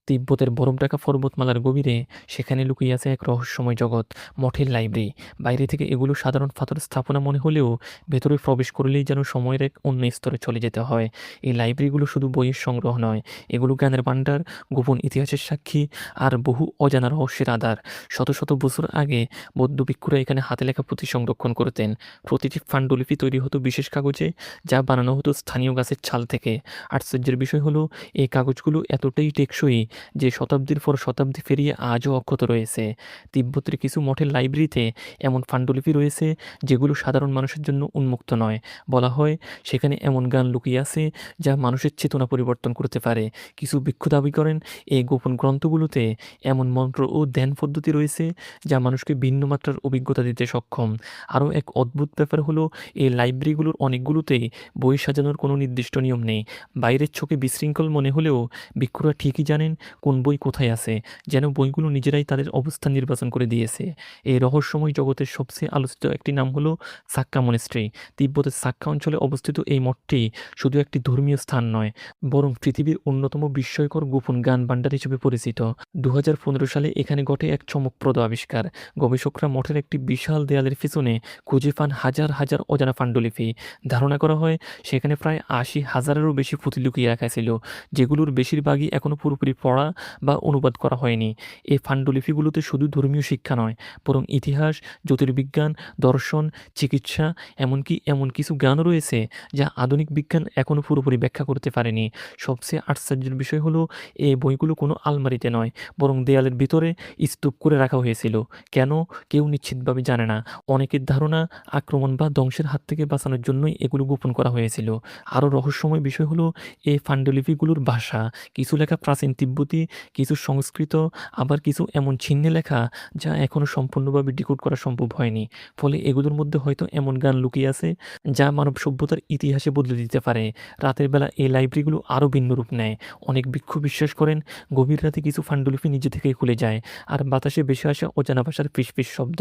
তিব্বতের বরফঢাকা পর্বতমালার গভীরে সেখানে লুকিয়ে আছে এক রহস্যময় জগৎ, মঠের লাইব্রেরি। বাইরে থেকে এগুলো সাধারণ পাথরের স্থাপনা মনে হলেও ভেতরে প্রবেশ করলেই যেন সময়ের এক অন্য স্তরে চলে যেতে হয়। এই লাইব্রেরিগুলো শুধু বইয়ের সংগ্রহ নয়, এগুলো জ্ঞানের ভাণ্ডার, গোপন ইতিহাসের সাক্ষী আর বহু অজানা রহস্যের আধার। শত শত বছর আগে বৌদ্ধ ভিক্ষুরা এখানে হাতে লেখা পুঁথি সংরক্ষণ করতেন। প্রতিটি পাণ্ডুলিপি তৈরি হতো বিশেষ কাগজে, যা বানানো হতো স্থানীয় গাছের ছাল থেকে। আশ্চর্যের বিষয় হলো, এই কাগজগুলো এতটাই টেকসই যে শতাব্দীর পর শতাব্দী পেরিয়ে আজও অক্ষত রয়েছে। তিব্বতের কিছু মঠের লাইব্রেরিতে এমন পাণ্ডুলিপি রয়েছে যেগুলো সাধারণ মানুষের জন্য উন্মুক্ত নয়। বলা হয় সেখানে এমন জ্ঞান লুকিয়ে আছে যা মানুষের চেতনা পরিবর্তন করতে পারে। কিছু ভিক্ষু দাবি করেন এই গোপন গ্রন্থগুলোতে এমন মন্ত্র ও ধ্যান পদ্ধতি রয়েছে যা মানুষকে ভিন্ন মাত্রার অভিজ্ঞতা দিতে সক্ষম। আরও এক অদ্ভুত ব্যাপার হলো, এই লাইব্রেরিগুলোর অনেকগুলোতেই বই সাজানোর কোনো নির্দিষ্ট নিয়ম নেই। বাইরের চোখে বিশৃঙ্খল মনে হলেও ভিক্ষুরা ঠিকই জানেন কোন বই কোথায় আছে, যেন বইগুলো নিজেরাই তাদের অবস্থান নির্বাচন করে দিয়েছে। এই রহস্যময় জগতের সবচেয়ে আলোচিত একটি নাম হলো সাক্কা মনেস্ট্রি। তিব্বতের সাক্কা অঞ্চলে অবস্থিত এই মঠটি শুধু একটি ধর্মীয় স্থান নয়, বরং পৃথিবীর অন্যতম বিস্ময়কর গোপন জ্ঞান ভাণ্ডার হিসেবে পরিচিত। 2015 সালে এখানে ঘটে এক চমকপ্রদ আবিষ্কার। গবেষকরা মঠের একটি বিশাল দেয়ালের পিছনে খুঁজে পান হাজার হাজার অজানা পাণ্ডুলিপি। ধারণা করা হয় সেখানে প্রায় 80,000-এরও বেশি পুঁথি লুকিয়ে রাখা ছিল, যেগুলোর বেশিরভাগই এখনও পুরোপুরি পড়া বা অনুবাদ করা হয়নি। এই পাণ্ডুলিপিগুলোতে শুধু ধর্মীয় শিক্ষা নয়, বরং ইতিহাস, জ্যোতির্বিজ্ঞান, দর্শন, চিকিৎসা, এমনকি এমন কিছু জ্ঞানও রয়েছে যা আধুনিক বিজ্ঞান এখনও পুরোপুরি ব্যাখ্যা করতে পারেনি। সবচেয়ে আশ্চর্যের বিষয় হলো, এই বইগুলো কোনো আলমারিতে নয়, বরং দেয়ালের ভিতরে স্তূপ করে রাখা হয়েছিল। কেন, কেউ নিশ্চিতভাবে জানে না। অনেকের ধারণা আক্রমণ বা ধ্বংসের হাত থেকে বাঁচানোর জন্যই এগুলো গোপন করা হয়েছিল। আরও রহস্যময় বিষয় হলো এই পাণ্ডুলিপিগুলোর ভাষা। কিছু লেখা প্রাচীন তিব্বতী, কিছু সংস্কৃত, আবার কিছু এমন ছিন্নে লেখা যা এখনও সম্পূর্ণভাবে ডিকোড করা সম্ভব হয়নি। ফলে এগুলোর মধ্যে হয়তো এমন জ্ঞান লুকিয়ে আছে যা মানব সভ্যতার ইতিহাসে বদলে দিতে পারে। রাতের বেলা এই লাইব্রেরিগুলো আরও ভিন্ন রূপ নেয়। অনেক ভিক্ষু বিশ্বাস করেন গভীর রাতে কিছু পাণ্ডুলিপি নিজে থেকেই খুলে যায়, আর বাতাসে ভেসে আসা অজানা ভাষার ফিসফিস শব্দ।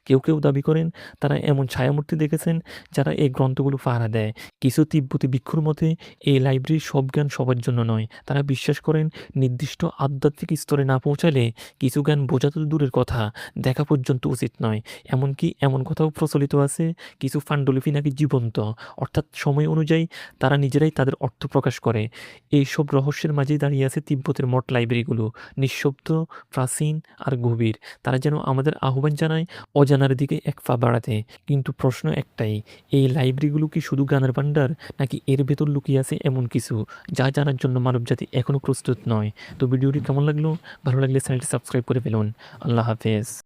কেউ কেউ দাবি করেন তারা এমন ছায়ামূর্তি দেখেছেন যারা এই গ্রন্থগুলো পাহারা দেয়। কিছু তিব্বতী ভিক্ষুর মতে এই লাইব্রেরির সব জ্ঞান সবার জন্য নয়। তারা বিশ্বাস করেন নির্দিষ্ট আধ্যাত্মিক স্তরে না পৌঁছালে কিছু জ্ঞান বোঝা তো দূরের কথা, দেখা পর্যন্ত উচিত নয়। এমনকি এমন কথাও প্রচলিত আছে কিছু পাণ্ডুলিপি নাকি জীবন্ত, অর্থাৎ সময় অনুযায়ী তারা নিজেরাই তাদের অর্থ প্রকাশ করে। এই সব রহস্যের মাঝেই দাঁড়িয়ে আছে তিব্বতের মঠ লাইব্রেরিগুলো, নিঃশব্দ, প্রাচীন আর গভীর। তারা যেন আমাদের আহ্বান জানায় অজানার দিকে এক পা বাড়াতে। কিন্তু প্রশ্ন একটাই, এই লাইব্রেরিগুলো কি শুধু জ্ঞানের ভাণ্ডার, নাকি এর ভেতর লুকিয়ে আছে এমন কিছু যা জানার জন্য মানবজাতি এখনও প্রস্তুত নয়? তো ভিডিওটি কেমন লাগলো? ভালো লাগলে চ্যানেলটি সাবস্ক্রাইব করে ফেলুন। আল্লাহ হাফেজ।